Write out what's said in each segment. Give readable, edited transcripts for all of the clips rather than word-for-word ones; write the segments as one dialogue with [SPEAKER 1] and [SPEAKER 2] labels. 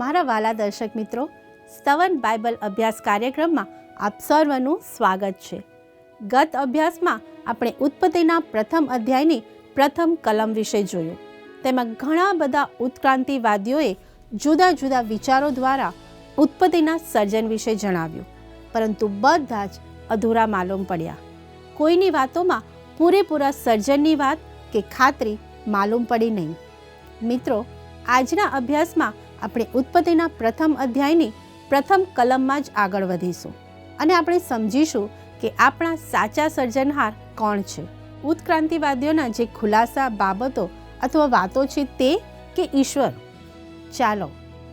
[SPEAKER 1] મારા વાલા દર્શક મિત્રો, સ્તવન બાઇબલ અભ્યાસ કાર્યક્રમમાં આપ સર્વનું સ્વાગત છે. ગત અભ્યાસમાં આપણે ઉત્પત્તિના પ્રથમ અધ્યાયની પ્રથમ કલમ વિશે જોયું. તેમાં ઘણા બધા ઉત્ક્રાંતિવાદીઓએ જુદા જુદા વિચારો દ્વારા ઉત્પત્તિના સર્જન વિશે જણાવ્યું, પરંતુ બધા જ અધૂરા માલુમ પડ્યા. કોઈની વાતોમાં પૂરેપૂરા સર્જનની વાત કે ખાતરી માલુમ પડી નહીં. મિત્રો, આજના અભ્યાસમાં આપણે ઉત્પત્તિના પ્રથમ અધ્યાયની પ્રથમ કલમમાં જ આગળ વધીશું અને આપણે સમજીશું કે આપણા સાચા સર્જનહાર કોણ છે. ઉત્ક્રાંતિવાદીઓના જે ખુલાસા બાબતો અથવા વાતો છે તે કે ઈશ્વર? ચાલો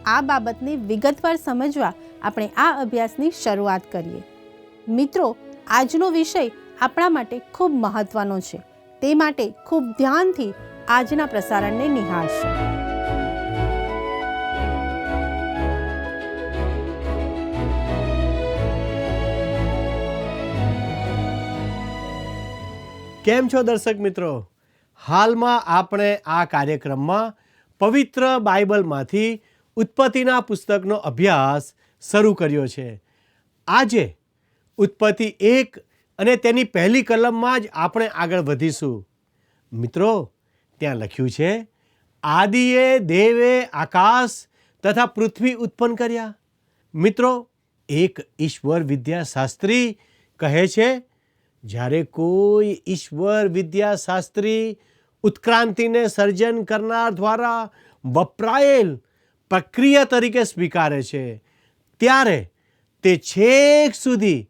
[SPEAKER 1] આ બાબતને વિગતવાર સમજવા આપણે આ અભ્યાસની શરૂઆત કરીએ. મિત્રો, આજનો વિષય આપણા માટે ખૂબ મહત્વનો છે, તે માટે ખૂબ ધ્યાનથી આજના પ્રસારણને નિહાળશો.
[SPEAKER 2] કેમ છો દર્શક મિત્રો? હાલમાં આપણે આ કાર્યક્રમમાં પવિત્ર બાઇબલમાંથી ઉત્પત્તિના પુસ્તકનો અભ્યાસ શરૂ કર્યો છે. આજે ઉત્પત્તિ 1 અને તેની પહેલી કલમમાં જ આપણે આગળ વધીશું. મિત્રો, ત્યાં લખ્યું છે, આદિએ દેવે આકાશ તથા પૃથ્વી ઉત્પન્ન કર્યા. મિત્રો, એક ઈશ્વર વિદ્યાશાસ્ત્રી કહે છે, જ્યારે કોઈ ઈશ્વર વિદ્યાશાસ્ત્રી ઉત્ક્રાંતિને સર્જન કરનાર દ્વારા વપરાયેલ પ્રક્રિયા તરીકે સ્વીકારે છે, ત્યારે તે છેક સુધી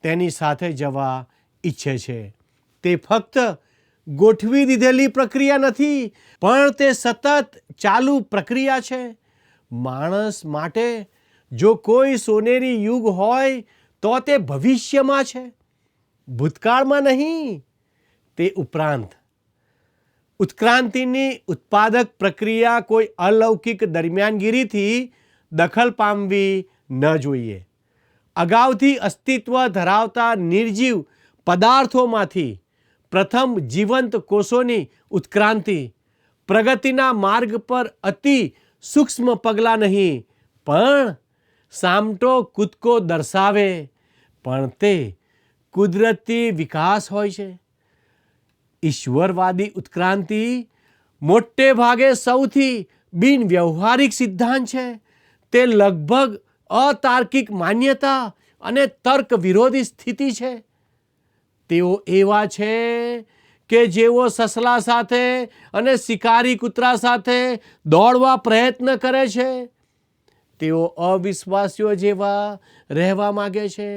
[SPEAKER 2] તેની સાથે જવા ઈચ્છે છે. તે ફક્ત ગોઠવી દીધેલી પ્રક્રિયા નથી, પણ તે સતત ચાલુ પ્રક્રિયા છે. માણસ માટે જો કોઈ સોનેરી યુગ હોય તો તે ભવિષ્યમાં છે, ભૂતકાળમાં નહીં. તે ઉપરાંત ઉત્ક્રાંતિની ઉત્પાદક પ્રક્રિયા કોઈ અલૌકિક દરમિયાનગીરીથી દખલ પામવી ન જોઈએ. અગાઉથી અસ્તિત્વ ધરાવતા નિર્જીવ પદાર્થોમાંથી પ્રથમ જીવંત કોષોની ઉત્ક્રાંતિ પ્રગતિના માર્ગ પર અતિ સૂક્ષ્મ પગલાં નહીં, પણ સામટો કૂદકો દર્શાવે, પણ તે કુદરતી વિકાસ હોય છે. ઈશ્વરવાદી ઉત્ક્રાંતિ મોટે ભાગે સૌથી બિનવ્યવહારિક સિદ્ધાંત છે. તે લગભગ અતાર્કિક માન્યતા અને તર્ક વિરોધી સ્થિતિ છે. તેઓ એવા છે કે જેઓ સસલા સાથે અને શિકારી કૂતરા સાથે દોડવા પ્રયત્ન કરે છે. તેઓ અવિશ્વાસીઓ જેવા રહેવા માગે છે,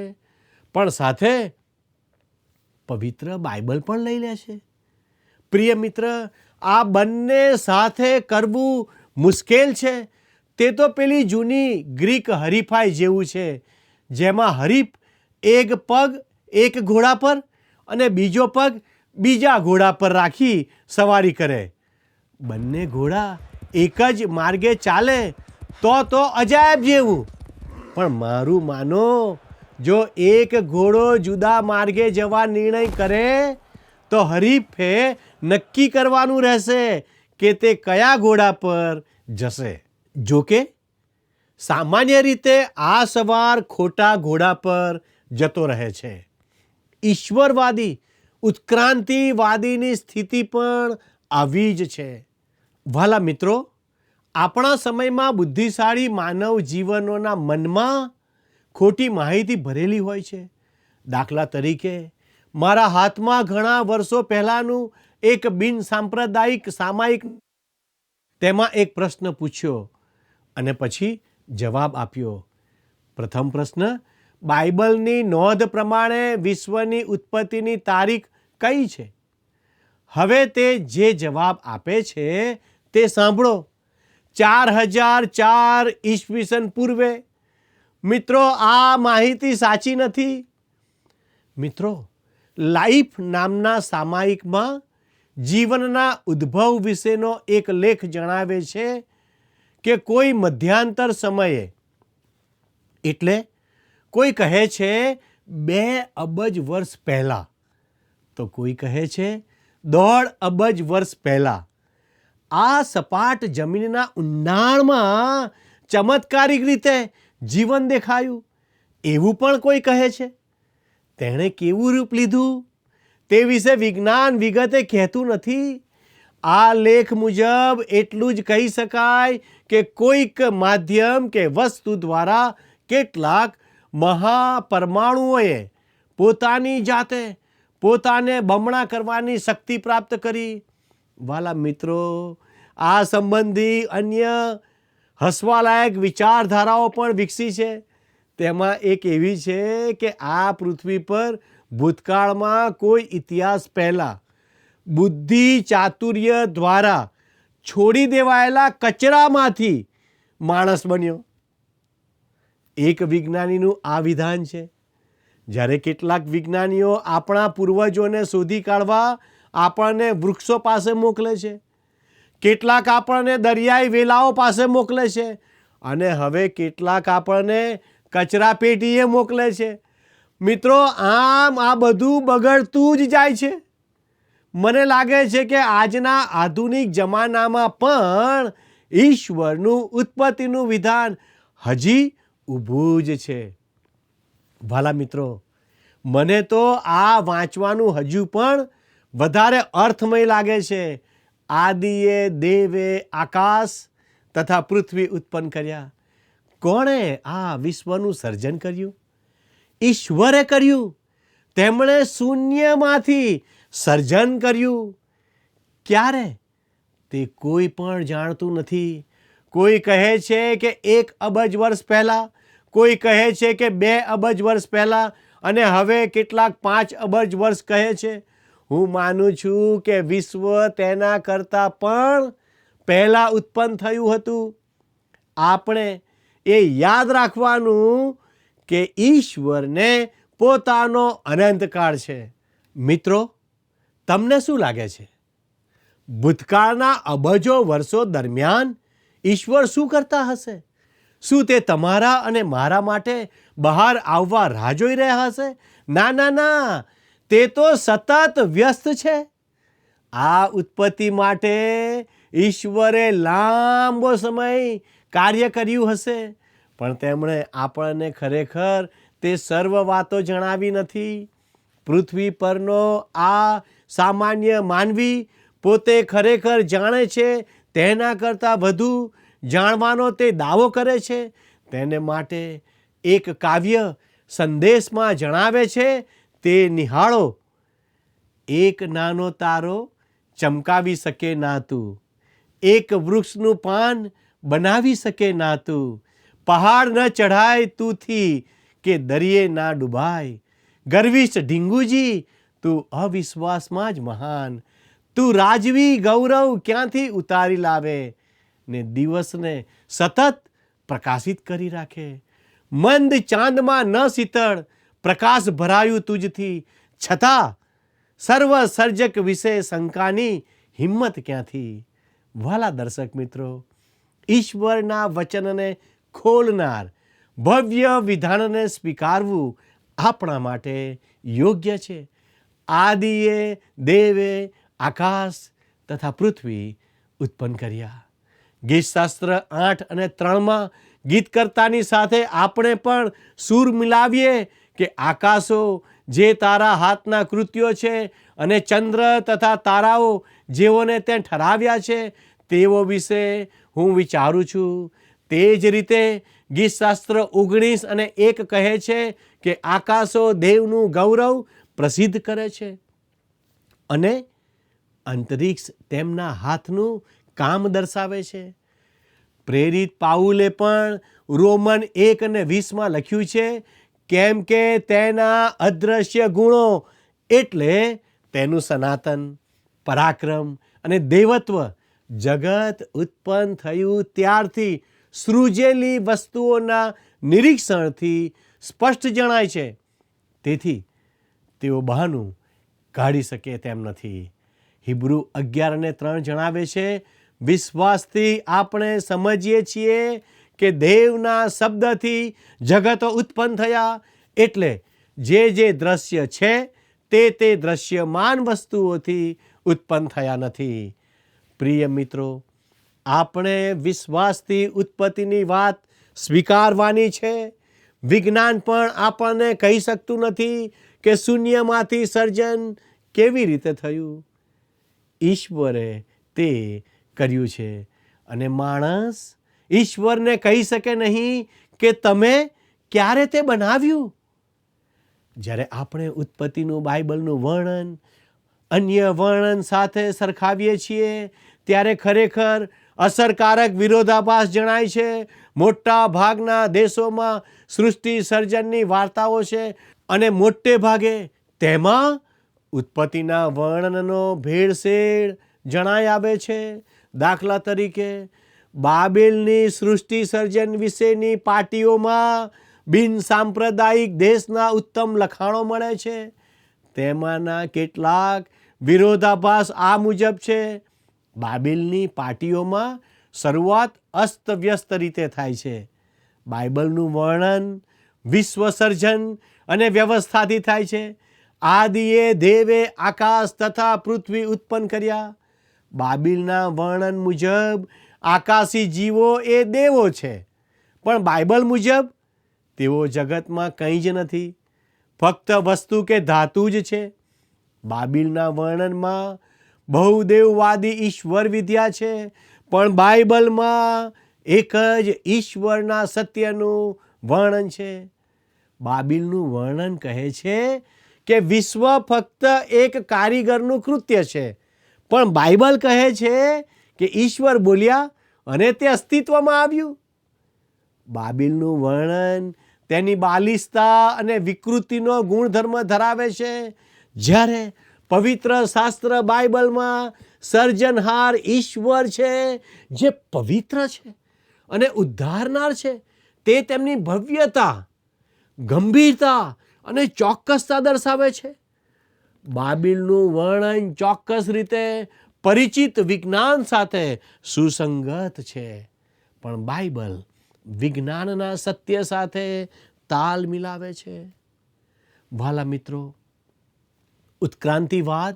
[SPEAKER 2] પણ સાથે પવિત્ર બાઇબલ પણ લઈ લે છે. પ્રિય મિત્ર, આ બંને સાથે કરવું મુશ્કેલ છે. તે તો પેલી જૂની ગ્રીક હરીફાઈ જેવું છે, જેમાં હરીફ એક પગ એક ઘોડા પર અને બીજો પગ બીજા ઘોડા પર રાખી સવારી કરે. બંને ઘોડા એક જ માર્ગે ચાલે તો અજાયબ જેવું. પણ મારું માનો, જો એક ઘોડો જુદા માર્ગે જવા નિર્ણય કરે તો હરીફે નક્કી કરવાનું રહેશે કે તે કયા ઘોડા પર જશે. જો કે સામાન્ય રીતે આ સવાર ખોટા ઘોડા પર જતો રહે છે. ઈશ્વરવાદી ઉત્ક્રાંતિવાદીની સ્થિતિ પણ આવી જ છે. વાલા મિત્રો, આપણા સમયમાં બુદ્ધિશાળી માનવ જીવનોના મનમાં ખોટી માહિતી ભરેલી હોય છે. દાખલા તરીકે, મારા હાથમાં ઘણા વર્ષો પહેલાંનું એક બિનસાંપ્રદાયિક સામાયિક, તેમાં એક પ્રશ્ન પૂછ્યો અને પછી જવાબ આપ્યો. પ્રથમ પ્રશ્ન, બાઇબલની નોંધ પ્રમાણે વિશ્વની ઉત્પત્તિની તારીખ કઈ છે? હવે તે જે જવાબ આપે છે તે સાંભળો. 4004 ઈસવીસન પૂર્વે. મિત્રો, આ માહિતી સાચી નથી. મિત્રો, લાઈફ નામના સામાયિકમાં જીવનના ઉદ્ભવ વિશેનો એક લેખ જણાવે છે કે કોઈ મધ્યાંતર સમયે, એટલે કોઈ કહે છે 2 અબજ વર્ષ પહેલાં, તો કોઈ કહે છે 1.5 અબજ વર્ષ પહેલાં, આ સપાટ જમીનના ઊંડાણમાં ચમત્કારિક રીતે જીવન દેખાયું એવું પણ કોઈ કહે છે. તેણે કેવું રૂપ લીધું તે વિશે વિજ્ઞાન વિગતે કહેતું નથી. આ લેખ મુજબ એટલું જ કહી શકાય કે કોઈક માધ્યમ કે વસ્તુ દ્વારા કેટલાક મહાપરમાણુઓએ પોતાની જાતે પોતાને બમણા કરવાની શક્તિ પ્રાપ્ત કરી. વાલા મિત્રો, આ સંબંધી અન્ય હસવાલાયક વિચારધારાઓ પણ વિકસી છે. તેમાં એક એવી છે કે આ પૃથ્વી પર ભૂતકાળમાં કોઈ ઇતિહાસ પહેલાં બુદ્ધિ ચાતુર્ય દ્વારા છોડી દેવાયેલા કચરામાંથી માણસ બન્યો. એક વિજ્ઞાનીનું આ વિધાન છે. જ્યારે કેટલાક વિજ્ઞાનીઓ આપણા પૂર્વજોને શોધી કાઢવા આપણને વૃક્ષો પાસે મોકલે છે, કેટલાક આપણને દરિયાઈ વેલાઓ પાસે મોકલે છે, અને હવે કેટલાક આપણને કચરા પેટીએ મોકલે છે. મિત્રો, આમ આ બધું બગડતું જ જાય છે. મને લાગે છે કે આજના આધુનિક જમાનામાં પણ ઈશ્વરનું ઉત્પત્તિનું વિધાન હજી ઊભું જ છે. વાલા મિત્રો, મને તો આ વાંચવાનું હજુ પણ વધારે અર્થમય લાગે છે. આદિએ દેવે આકાશ તથા પૃથ્વી ઉત્પન્ન કર્યા. કોણે આ વિશ્વનું સર્જન કર્યું? ઈશ્વરે કર્યું. તેમણે શૂન્યમાંથી સર્જન કર્યું. ક્યારે? તે કોઈ પણ જાણતું નથી. કોઈ કહે છે કે 1 અબજ વર્ષ પહેલાં, કોઈ કહે છે કે 2 અબજ વર્ષ પહેલાં, અને હવે કેટલાક 5 અબજ વર્ષ કહે છે. હું માનું છું કે વિશ્વ તેના કરતાં પણ પહેલાં ઉત્પન્ન થયું હતું. આપણે એ યાદ રાખવાનું કે ઈશ્વરને પોતાનો અનંતકાળ છે. મિત્રો, તમને શું લાગે છે? ભૂતકાળના અબજો વર્ષો દરમિયાન ઈશ્વર શું કરતા હશે? શું તે તમારા અને મારા માટે બહાર આવવા રાહ જોઈ રહ્યા હશે? ના ના ના, તે તો સતત વ્યસ્ત છે. આ ઉત્પત્તિ માટે ઈશ્વરે લાંબો સમય કાર્ય કર્યું હશે, પણ તેમણે આપણને ખરેખર તે સર્વ વાતો જણાવી નથી. પૃથ્વી પરનો આ સામાન્ય માનવી પોતે ખરેખર જાણે છે તેના કરતાં વધુ જાણવાનો તે દાવો કરે છે. તેને માટે એક કાવ્ય સંદેશમાં જણાવે છે, તે નિહાળો. એક નાનો તારો ચમકાવી શકે ના તું, એક વૃક્ષનું પાન બનાવી શકે ના તું, પહાડ ન ચઢાય તુંથી કે દરિયે ના ડૂબાય. ગર્વિષ્ઠ ઢીંગુજી, તું અવિશ્વાસમાં જ મહાન, તું રાજવી ગૌરવ ક્યાંથી ઉતારી લાવે ને દિવસને સતત પ્રકાશિત કરી રાખે. મંદ ચાંદમાં ન શીતળ પ્રકાશ ભરાયું તુજથી, છતાં સર્વ સર્જક વિશે શંકાની હિંમત ક્યાંથી. વાલા દર્શક મિત્રો, ઈશ્વરના વચનને ખોલનાર ભવ્ય વિધાનને સ્વીકારવું આપણા માટે યોગ્ય છે. આદિએ દેવે આકાશ તથા પૃથ્વી ઉત્પન્ન કર્યા. ગીતશાસ્ત્ર 8 અને 3માં ગીતકર્તાની સાથે આપણે પણ સૂર મિલાવીએ કે આકાશો જે તારા હાથના કૃત્યો છે અને ચંદ્ર તથા તારાઓ જેઓને તે ઠરાવ્યા છે તેઓ વિશે હું વિચારું છું. તે જ રીતે ગીતશાસ્ત્ર 19 અને 1 કહે છે કે આકાશો દેવનું ગૌરવ પ્રસિદ્ધ કરે છે અને અંતરિક્ષ તેમના હાથનું કામ દર્શાવે છે. પ્રેરિત પાઉલે પણ રોમન 1 અને 20માં લખ્યું છે, કેમ કે તેના અદ્રશ્ય ગુણો એટલે તેનું સનાતન પરાક્રમ અને દેવત્વ જગત ઉત્પન્ન થયું ત્યારથી સૃજેલી વસ્તુઓના નિરીક્ષણથી સ્પષ્ટ જણાય છે. તેથી તેઓ બહાનું કાઢી શકે તેમ નથી. હિબ્રુ 11 અને 3 જણાવે છે, વિશ્વાસથી આપણે સમજીએ છીએ કે દેવના શબ્દથી જગતો ઉત્પન્ન થયા, એટલે જે દ્રશ્ય છે તે દ્રશ્યમાન વસ્તુઓથી ઉત્પન્ન થયા નથી. પ્રિય મિત્રો, આપણે વિશ્વાસથી ઉત્પત્તિની વાત સ્વીકારવાની છે. વિજ્ઞાન પણ આપણને કહી શકતું નથી કે શૂન્યમાંથી સર્જન કેવી રીતે થયું. ઈશ્વરે તે કર્યું છે. અને માણસ ઈશ્વરને કહી શકે નહીં કે તમે ક્યારે તે બનાવ્યું. જ્યારે આપણે ઉત્પત્તિનું બાઇબલનું વર્ણન અન્ય વર્ણન સાથે સરખાવીએ છીએ ત્યારે ખરેખર અસરકારક વિરોધાભાસ જણાય છે. મોટા ભાગના દેશોમાં સૃષ્ટિ સર્જનની વાર્તાઓ છે અને મોટે ભાગે તેમાં ઉત્પત્તિના વર્ણનનો ભેળસેળ જણાઈ આવે છે. દાખલા તરીકે બાબેલની સૃષ્ટિ સર્જન વિશેની પાટીઓમાં બિનસાંપ્રદાયિક દેશના ઉત્તમ લખાણો મળે છે. તેમાંના કેટલાક વિરોધાભાસ આ મુજબ છે. બાબેલની પાટીઓમાં શરૂઆત અસ્તવ્યસ્ત રીતે થાય છે. બાઇબલનું વર્ણન વિશ્વ સર્જન અને વ્યવસ્થાથી થાય છે. આદિએ દેવે આકાશ તથા પૃથ્વી ઉત્પન્ન કર્યા. બાબેલના વર્ણન મુજબ આકાશી જીવો એ દેવો છે, પણ બાઇબલ મુજબ તેઓ જગતમાં કંઈ જ નથી, ફક્ત વસ્તુ કે ધાતુ જ છે. બાબેલના વર્ણનમાં બહુદેવવાદી ઈશ્વર વિદ્યા છે, પણ બાઇબલમાં એક જ ઈશ્વરના સત્યનું વર્ણન છે. બાબેલનું વર્ણન કહે છે કે વિશ્વ ફક્ત એક કારીગરનું કૃત્ય છે, પણ બાઇબલ કહે છે કે ઈશ્વર બોલ્યા અને તે અસ્તિત્વમાં આવ્યું. બાબેલનું વર્ણન તેની બાલિશતા અને વિકૃતિનો ગુણધર્મ ધરાવે છે, જ્યારે પવિત્ર શાસ્ત્ર બાઇબલમાં સર્જનહાર ઈશ્વર છે જે પવિત્ર છે અને ઉદ્ધારનાર છે. તે તેમની ભવ્યતા, ગંભીરતા અને ચોક્કસતા દર્શાવે છે. બાબેલનું વર્ણન ચોક્કસ રીતે પરિચિત વિજ્ઞાન સાથે સુસંગત છે, પણ બાઇબલ વિજ્ઞાનના સત્ય સાથે તાલ મિલાવે છે. વહાલા મિત્રો, ઉત્ક્રાંતિવાદ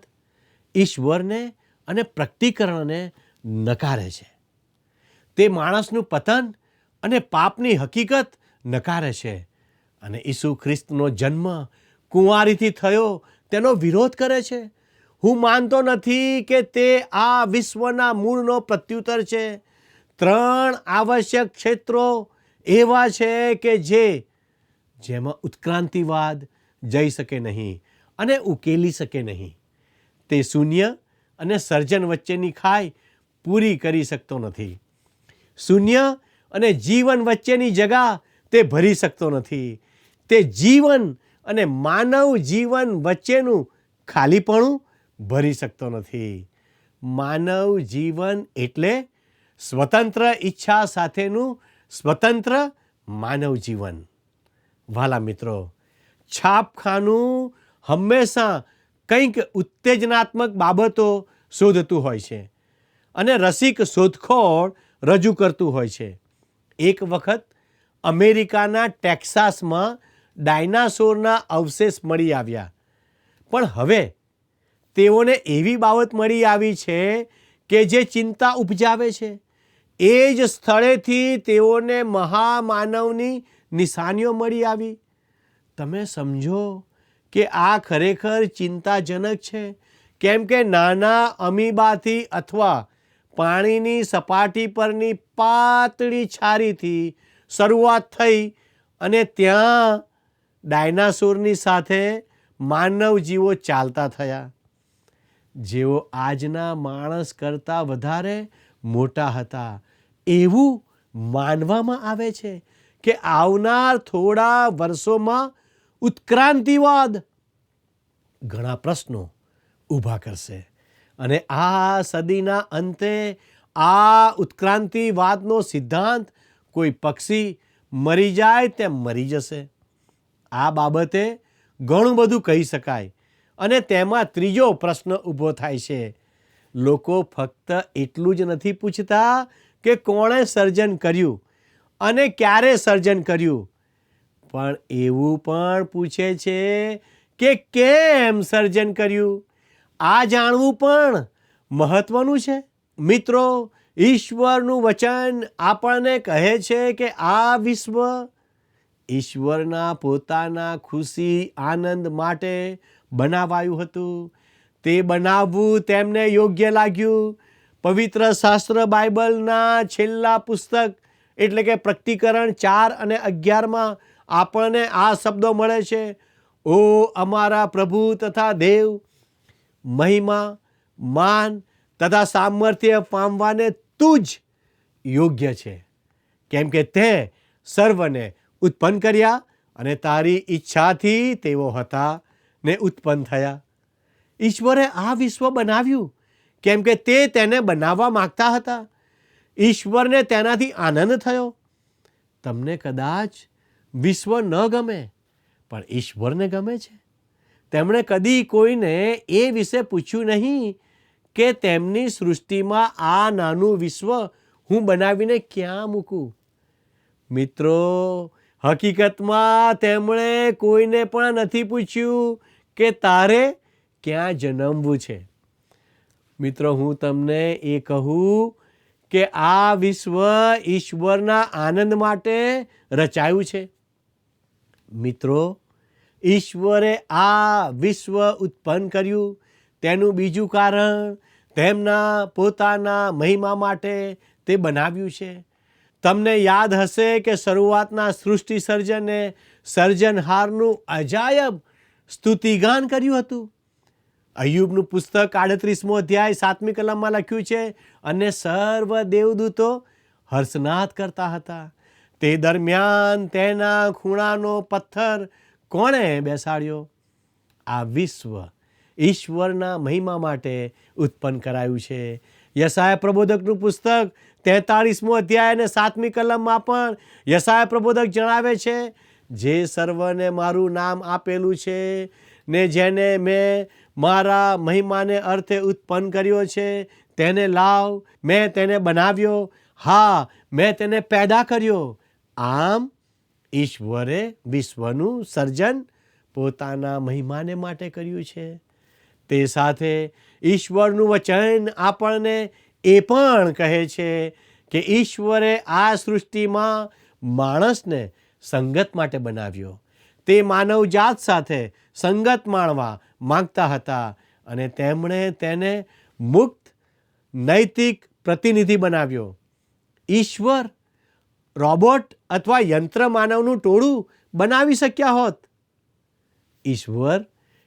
[SPEAKER 2] ઈશ્વરને અને પ્રકટીકરણને નકારે છે. તે માણસનું પતન અને પાપની હકીકત નકારે છે અને ઈસુ ખ્રિસ્તનો જન્મ કુંવારીથી થયો તેનો વિરોધ કરે છે. હું માનતો નથી કે તે આ વિશ્વના મૂળનો પ્રત્યુત્તર છે. 3 આવશ્યક ક્ષેત્રો એવા છે કે જેમાં ઉત્ક્રાંતિવાદ જઈ શકે નહીં અને ઉકેલી શકે નહીં. તે શૂન્ય અને સર્જન વચ્ચેની ખાઈ પૂરી કરી શકતો નથી. શૂન્ય અને જીવન વચ્ચેની જગા તે ભરી શકતો નથી. તે જીવન અને માનવ જીવન વચ્ચેનું ખાલીપણું ભરી શકતો નથી. માનવ જીવન એટલે સ્વતંત્ર ઈચ્છા સાથેનું સ્વતંત્ર માનવ જીવન. વહાલા મિત્રો, છાપખાનું હંમેશા કંઈક ઉત્તેજનાત્મક બાબતો શોધતું હોય છે અને રસિક શોધખોળ રજૂ કરતું હોય છે. એક વખત અમેરિકાના ટેક્સાસમાં ડાયનાસોરના અવશેષ મળી આવ્યા, પણ હવે તેઓને એવી બાબત મળી આવી છે કે જે ચિંતા ઉપજાવે છે. એ જ સ્થળેથી તેઓને મહામાનવની નિશાનીઓ મળી આવી. તમે સમજો કે આ ખરેખર ચિંતાજનક છે, કેમ કે નાના અમીબાથી અથવા પાણીની સપાટી પરની પાતળી છારીથી શરૂઆત થઈ અને ત્યાં ડાયનાસોરની સાથે માનવ જીવો ચાલતા થયા, જેઓ આજના માણસ કરતાં વધારે મોટા હતા. એવું માનવામાં આવે છે કે આવનાર થોડા વર્ષોમાં ઉત્ક્રાંતિવાદ ઘણા પ્રશ્નો ઊભા કરશે અને આ સદીના અંતે આ ઉત્ક્રાંતિવાદનો સિદ્ધાંત કોઈ પક્ષી મરી જાય તેમ મરી જશે. આ બાબતે ઘણું બધું કહી શકાય અને તેમાં ત્રીજો પ્રશ્ન ઊભો થાય છે. લોકો ફક્ત એટલું જ નથી પૂછતા કે કોણે સર્જન કર્યું અને ક્યારે સર્જન કર્યું, પણ એવું પણ પૂછે છે કે કેમ સર્જન કર્યું. આ જાણવું પણ મહત્વનું છે. મિત્રો, ઈશ્વરનું વચન આપણને કહે છે કે આ વિશ્વ ઈશ્વરના પોતાના ખુશી આનંદ માટે બનાવાયું હતું. તે બનાવવું તેમને યોગ્ય લાગ્યું. પવિત્ર શાસ્ત્ર બાઇબલના છેલ્લા પુસ્તક એટલે કે પ્રકટીકરણ 4 અને 11 આપણને આ શબ્દો મળે છે, ઓ અમારા પ્રભુ તથા દેવ, મહિમા, માન તથા સામર્થ્ય પામવાને તું જ યોગ્ય છે, કેમ કે તે સર્વને ઉત્પન્ન કર્યા અને તારી ઈચ્છાથી તેઓ હતા ને ઉત્પન્ન થયા. ઈશ્વરે આ વિશ્વ બનાવ્યું કેમ કે તે તેને બનાવવા માંગતા હતા. ઈશ્વરને તેનાથી આનંદ થયો. તમને કદાચ વિશ્વ ન ગમે, પણ ઈશ્વરને ગમે છે. તેમણે કદી કોઈને એ વિશે પૂછ્યું નહીં કે તેમની સૃષ્ટિમાં આ નાનું વિશ્વ હું બનાવીને ક્યાં મૂકું. મિત્રો, હકીકતમાં તેમણે કોઈને પણ નથી પૂછ્યું કે તારે ક્યાં જન્મવું છે. મિત્રો, હું તમને એ કહું કે આ વિશ્વ ઈશ્વરના આનંદ માટે રચાયું છે. મિત્રો, ઈશ્વરે આ વિશ્વ ઉત્પન્ન કર્યું તેનું બીજું કારણ તેમના પોતાના મહિમા માટે તે બનાવ્યું છે. તમને યાદ હશે કે શરૂઆતના સૃષ્ટિ સર્જને સર્જનહારનું અજાયબ સ્તુતિગાન કર્યું હતું. અય્યુબનું પુસ્તક 38મો અધ્યાય 7મી કલમમાં લખ્યું છે, અને સર્વ દેવદૂતો હર્ષનાદ કરતા હતા. તે દરમિયાન તેના ખૂણાનો પથ્થર કોણે બેસાડ્યો? આ વિશ્વ ઈશ્વરના મહિમા માટે ઉત્પન્ન કરાયું છે. યશાયા પ્રબોધકનું પુસ્તક 43મો અધ્યાય અને 7મી કલમમાં પણ યશાયા પ્રબોધક જણાવે છે, જે સર્વને મારું નામ આપેલું છે ને જેને મેં મારા મહિમાને અર્થે ઉત્પન્ન કર્યો છે, તેને લાવ, મેં તેને બનાવ્યો, હા, મેં તેને પેદા કર્યો. આમ ઈશ્વરે વિશ્વનું સર્જન પોતાના મહિમાને માટે કર્યું છે. તે સાથે ઈશ્વરનું વચન આપણને એ પણ કહે છે કે ઈશ્વરે આ સૃષ્ટિમાં માણસને સંગત માટે બનાવ્યો. તે માનવજાત સાથે સંગત માણવા માંગતા હતા અને તેમણે તેને મુક્ત નૈતિક પ્રતિનિધિ બનાવ્યો. ઈશ્વર રોબોટ અથવા યંત્ર માનવનું ટોળું બનાવી શક્યા હોત. ઈશ્વર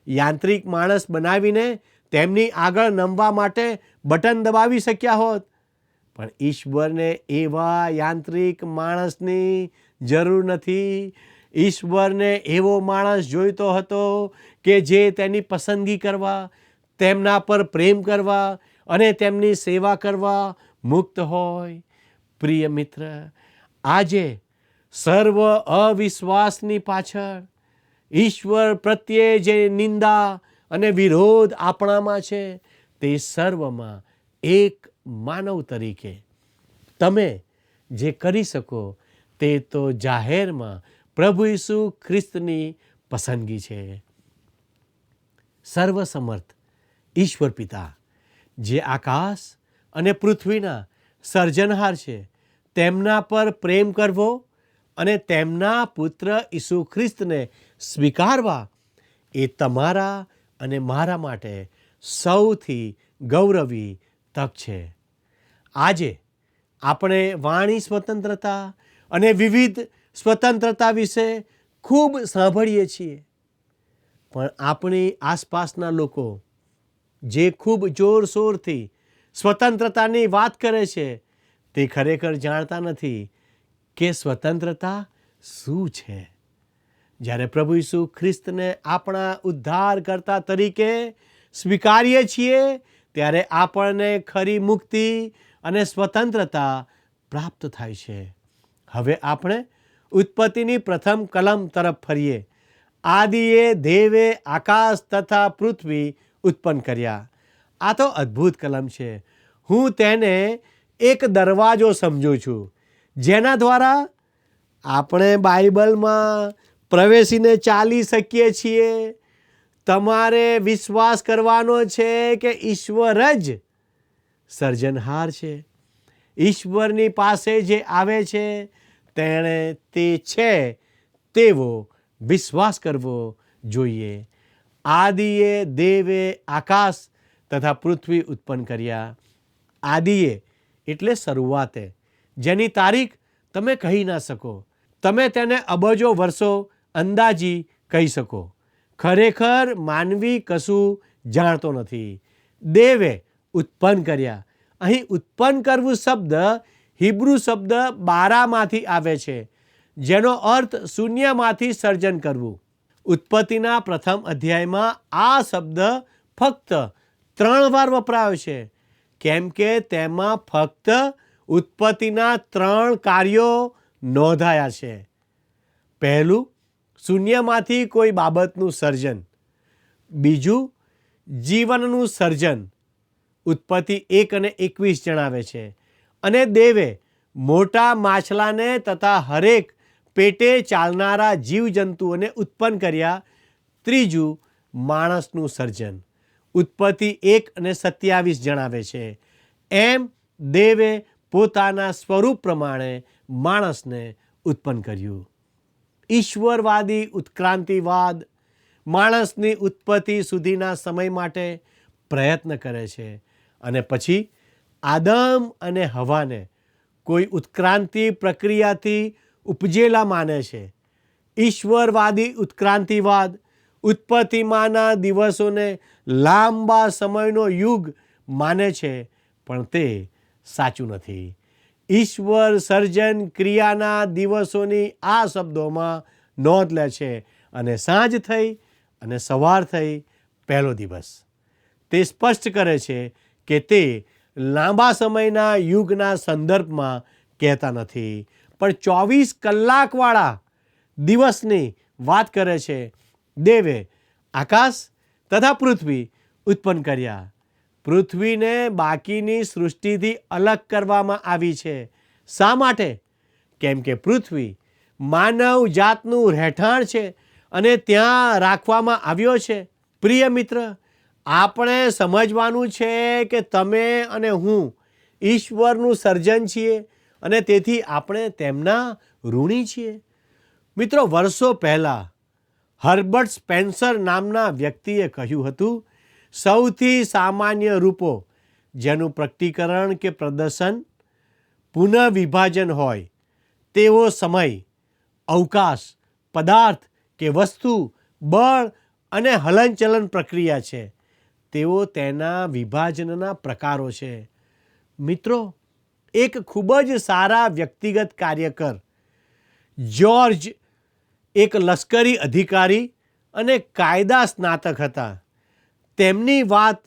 [SPEAKER 2] યાંત્રિક માણસ બનાવીને તેમની આગળ નમવા માટે બટન દબાવી શક્યા હોત. પણ ઈશ્વરને એવા યાંત્રિક માણસની જરૂર નથી. ઈશ્વરને એવો માણસ જોઈતો હતો કે જે તેની પસંદગી કરવા, તેમના પર પ્રેમ કરવા અને તેમની સેવા કરવા મુક્ત હોય. પ્રિય મિત્ર, આજે સર્વ અવિશ્વાસની પાછળ ઈશ્વર પ્રત્યે જે નિંદા અને વિરોધ આપણામાં છે, તે સર્વમાં એક માનવ તરીકે તમે જે કરી શકો તે તો જાહેરમાં પ્રભુ ઈસુ ખ્રિસ્તની પસંદગી છે. સર્વસમર્થ ઈશ્વર પિતા, જે આકાશ અને પૃથ્વીના સર્જનહાર છે, તેમના પર પ્રેમ કરવો અને તેમના પુત્ર ઈસુ ખ્રિસ્તને સ્વીકારવા એ તમારા અને મારા માટે સૌથી ગૌરવી તક છે. આજે આપણે વાણી સ્વતંત્રતા અને વિવિધ સ્વતંત્રતા વિશે ખૂબ સાંભળીએ છીએ, પણ આપણી આસપાસના લોકો જે ખૂબ જોરશોરથી સ્વતંત્રતાની વાત કરે છે, તે ખરેખર જાણતા નથી કે સ્વતંત્રતા શું છે. જ્યારે પ્રભુ ઈસુ ખ્રિસ્તને આપણા ઉદ્ધારકર્તા તરીકે સ્વીકારીએ છીએ, ત્યારે આપણને ખરી મુક્તિ અને સ્વતંત્રતા પ્રાપ્ત થાય છે. હવે આપણે ઉત્પત્તિની પ્રથમ કલમ તરફ ફરીએ. આદિએ દેવે આકાશ તથા પૃથ્વી ઉત્પન્ન કર્યા. આ તો અદ્ભુત કલમ છે. હું તેને એક દરવાજો સમજું છું, જેના દ્વારા આપણે બાઇબલમાં પ્રવેશીને ચાલી શકીએ છીએ. તમારે વિશ્વાસ કરવાનો છે કે ઈશ્વર જ સર્જનહાર છે. ઈશ્વરની પાસે જે આવે છે તેણે તે છે તેવો વિશ્વાસ કરવો જોઈએ. આદિએ દેવે આકાશ તથા પૃથ્વી ઉત્પન્ન કર્યા. આદિએ એટલે શરૂઆતે, જેની તારીખ તમે કહી ના શકો. તમે તેને અબજો વર્ષો અંદાજી કહી શકો. ખરેખર માનવી કશું જાણતો નથી. દેવે ઉત્પન્ન કર્યા. અહીં ઉત્પન્ન કરવું શબ્દ હિબ્રુ શબ્દ બારામાંથી આવે છે, જેનો અર્થ શૂન્યમાંથી સર્જન કરવું. ઉત્પત્તિના પ્રથમ અધ્યાયમાં આ શબ્દ ફક્ત 3 વાર વપરાયો છે, કેમ કે તેમાં ફક્ત ઉત્પત્તિના 3 કાર્યો નોંધાયા છે. પહેલું, શૂન્યમાંથી કોઈ બાબતનું સર્જન. બીજું, જીવનનું સર્જન. ઉત્પત્તિ 1 અને 21 જણાવે છે. અને દેવે મોટા માછલાને તથા હરેક પેટે ચાલનારા જીવજંતુઓને ઉત્પન્ન કર્યા. ત્રીજું, માણસનું સર્જન. ઉત્પત્તિ 1 અને 27 જણાવે છે. એમ દેવે પોતાના સ્વરૂપ પ્રમાણે માણસને ઉત્પન્ન કર્યું. ઈશ્વરવાદી ઉત્ક્રાંતિવાદ માણસની ઉત્પત્તિ સુધીના સમય માટે પ્રયત્ન કરે છે અને પછી આદમ અને હવાને કોઈ ઉત્ક્રાંતિ પ્રક્રિયાથી ઉપજેલા માને છે. ઈશ્વરવાદી ઉત્ક્રાંતિવાદ ઉત્પત્તિમાંના દિવસોને લાંબા સમયનો યુગ માને છે, પણ તે સાચું નથી. ઈશ્વર સર્જન ક્રિયાના દિવસોની આ શબ્દોમાં નોંધ લે છે અને સાંજ થઈ અને સવાર થઈ પહેલો દિવસ. તે સ્પષ્ટ કરે છે કે તે લાંબા સમયના યુગના સંદર્ભમાં કહેતા નથી, પણ 24 કલાકવાળા દિવસની વાત કરે છે. દેવે આકાશ તથા પૃથ્વી ઉત્પન્ન કર્યા. પૃથ્વીને બાકીની સૃષ્ટિથી અલગ કરવામાં આવી છે. શા માટે? કેમ કે પૃથ્વી માનવ જાતનું રહેઠાણ છે અને ત્યાં રાખવામાં આવ્યો છે. પ્રિય મિત્ર, આપણે સમજવાનું છે કે તમે અને હું ઈશ્વરનું સર્જન છીએ અને તેથી આપણે તેમના ઋણી છીએ. મિત્રો, વર્ષો પહેલાં હર્બર્ટ સ્પેન્સર નામના વ્યક્તિએ કહ્યું હતું, સૌથી સામાન્ય રૂપો જેનું પ્રકટીકરણ કે પ્રદર્શન પુનઃવિભાજન હોય તેવો સમય, અવકાશ, પદાર્થ કે વસ્તુ, બળ અને હલનચલન પ્રક્રિયા છે. તેઓ તેના વિભાજનના પ્રકારો છે. મિત્રો, એક ખૂબ જ સારા વ્યક્તિગત કાર્યકર જ્યોર્જ એક લશ્કરી અધિકારી અને કાયદા સ્નાતક હતા. તેમની વાત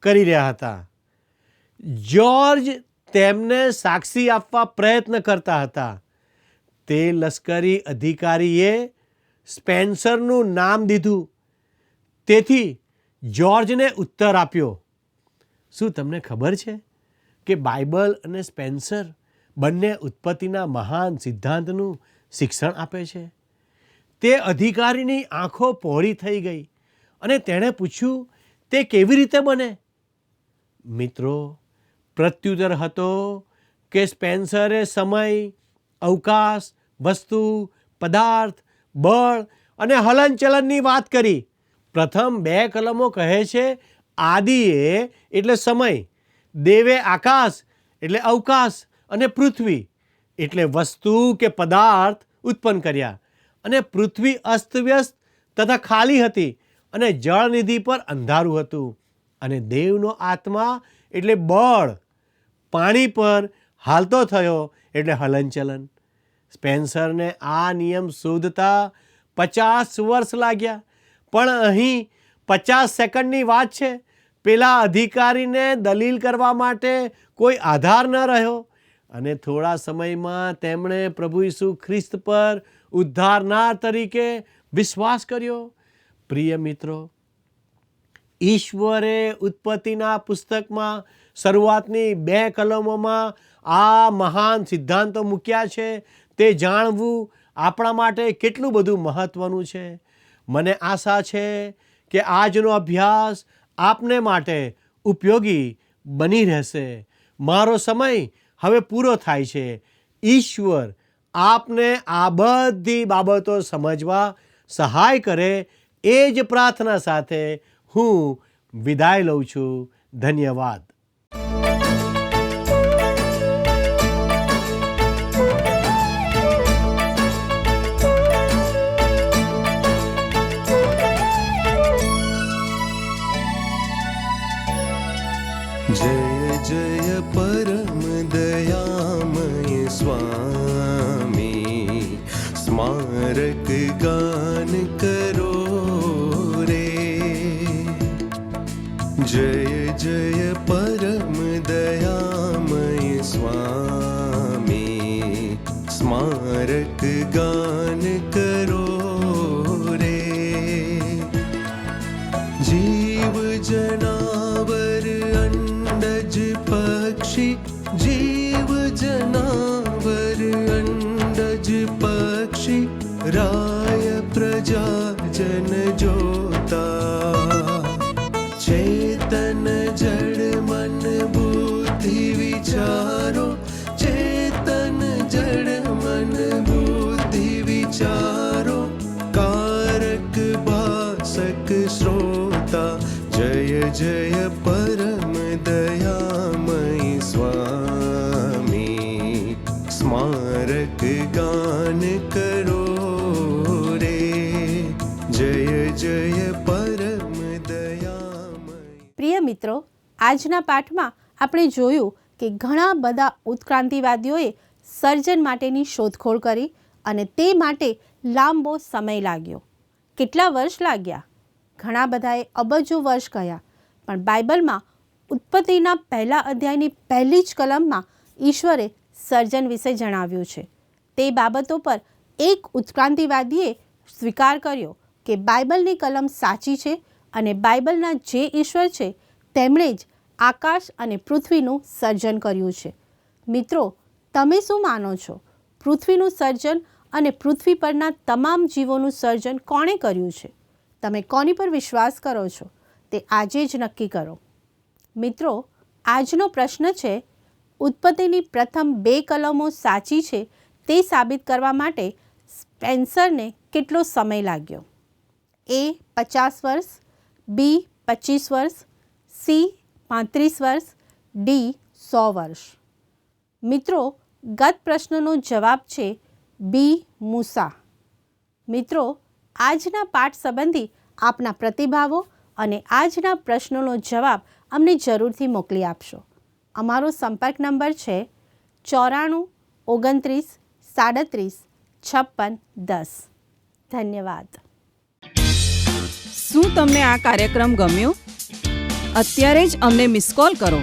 [SPEAKER 2] કરી રહ્યા હતા. જ્યોર્જ તેમને સાક્ષી આપવા પ્રયત્ન કરતા હતા. તે લશ્કરી અધિકારીએ સ્પેન્સરનું નામ દીધું. તેથી જ્યોર્જને ઉત્તર આપ્યો. શું તમને ખબર છે કે બાઇબલ અને સ્પેન્સર બંને ઉત્પત્તિના મહાન સિદ્ધાંતનું શિક્ષણ આપે છે? તે અધિકારીની આંખો પહોળી થઈ ગઈ અને તેણે પૂછ્યું, તે કેવી રીતે બને? મિત્રો, પ્રત્યુત્તર હતો કે સ્પેન્સરે સમય, અવકાશ, વસ્તુ, પદાર્થ, બળ અને હલનચલનની વાત કરી. પ્રથમ 2 કલમો કહે છે આદિએ એટલે સમય, દેવે આકાશ એટલે અવકાશ અને પૃથ્વી એટલે વસ્તુ કે પદાર્થ ઉત્પન્ન કર્યા. અને પૃથ્વી અસ્તવ્યસ્ત તથા ખાલી હતી અને જળનિધિ પર અંધારું હતું. અને દેવનો આત્મા એટલે બળ પાણી પર હાલતો થયો એટલે હલનચલન. સ્પેન્સરને આ નિયમ શોધતા 50 વર્ષ લાગ્યા, પણ અહીં 50 સેકન્ડની વાત છે. પેલા અધિકારીને દલીલ કરવા માટે કોઈ આધાર ન રહ્યો અને થોડા સમયમાં તેમણે પ્રભુ ઈસુ ખ્રિસ્ત પર ઉદ્ધારનાર તરીકે વિશ્વાસ કર્યો. પ્રિય મિત્રો, ઈશ્વરે ઉત્પત્તિના પુસ્તકમાં શરૂઆતની 2 કલમોમાં આ મહાન સિદ્ધાંતો મૂક્યા છે. તે જાણવું આપણા માટે કેટલું બધું મહત્ત્વનું છે. મને આશા છે કે આજનો અભ્યાસ આપને માટે ઉપયોગી બની રહેશે. મારો સમય હવે પૂરો થાય છે. ઈશ્વર આપને આ બધી બાબતો સમજવા સહાય કરે એ જ પ્રાર્થના સાથે હું વિદાય લઉં છું. ધન્યવાદ.
[SPEAKER 3] जय जय परम दयामय स्वामी, स्मारक गान करो रे. जय जय परम दयामय स्वामी, स्मारक गान करो रे. जीव जनावर अंडज पक्षी, जीव जनावर अंडज पक्षी, राय प्रजा जन जोता. चेतन जड़ मन बुद्धि विचारो, चेतन जड़ मन बुद्धि विचारो, कारक भासक श्रोता. जय जय परम दयामय स्वामी, स्मारक गान करो रे. जय जय परम दयामय.
[SPEAKER 1] પ્રિય મિત્રો, આજના પાઠમાં આપણે જોયું કે ઘણા બધા ઉત્ક્રાંતિવાદીઓએ સર્જન માટેની શોધખોળ કરી અને તે માટે લાંબો સમય લાગ્યો. કેટલા વર્ષ લાગ્યા? ઘણા બધાએ અબજો વર્ષ કહ્યા. પણ બાઇબલમાં ઉત્પત્તિના પહેલા અધ્યાયની પહેલી જ કલમમાં ઈશ્વરે સર્જન વિશે જણાવ્યું છે. તે બાબતો પર એક ઉત્ક્રાંતિવાદીએ સ્વીકાર કર્યો કે બાઇબલની કલમ સાચી છે અને બાઇબલના જે ઈશ્વર છે તેમણે જ આકાશ અને પૃથ્વીનું સર્જન કર્યું છે. મિત્રો, તમે શું માનો છો? પૃથ્વીનું સર્જન અને પૃથ્વી પરના તમામ જીવોનું સર્જન કોણે કર્યું છે? તમે કોની પર વિશ્વાસ કરો છો તે આજે જ નક્કી કરો. મિત્રો, આજનો પ્રશ્ન છે, ઉત્પત્તિની પ્રથમ 2 કલમો સાચી છે તે સાબિત કરવા માટે સ્પેન્સરને કેટલો સમય લાગ્યો? A 50 વર્ષ, B 25 વર્ષ, C 35 વર્ષ, D 100 વર્ષ. મિત્રો, ગત પ્રશ્નનો જવાબ છે B મૂસા. મિત્રો, આજના પાઠ સંબંધી આપના પ્રતિભાવો અને આજના પ્રશ્નોનો જવાબ અમને જરૂરથી મોકલી આપશો. અમારો સંપર્ક નંબર છે 94 29 37 56 10. ધન્યવાદ.
[SPEAKER 4] શું તમને આ કાર્યક્રમ ગમ્યો? અત્યારે જ અમને મિસ કોલ કરો.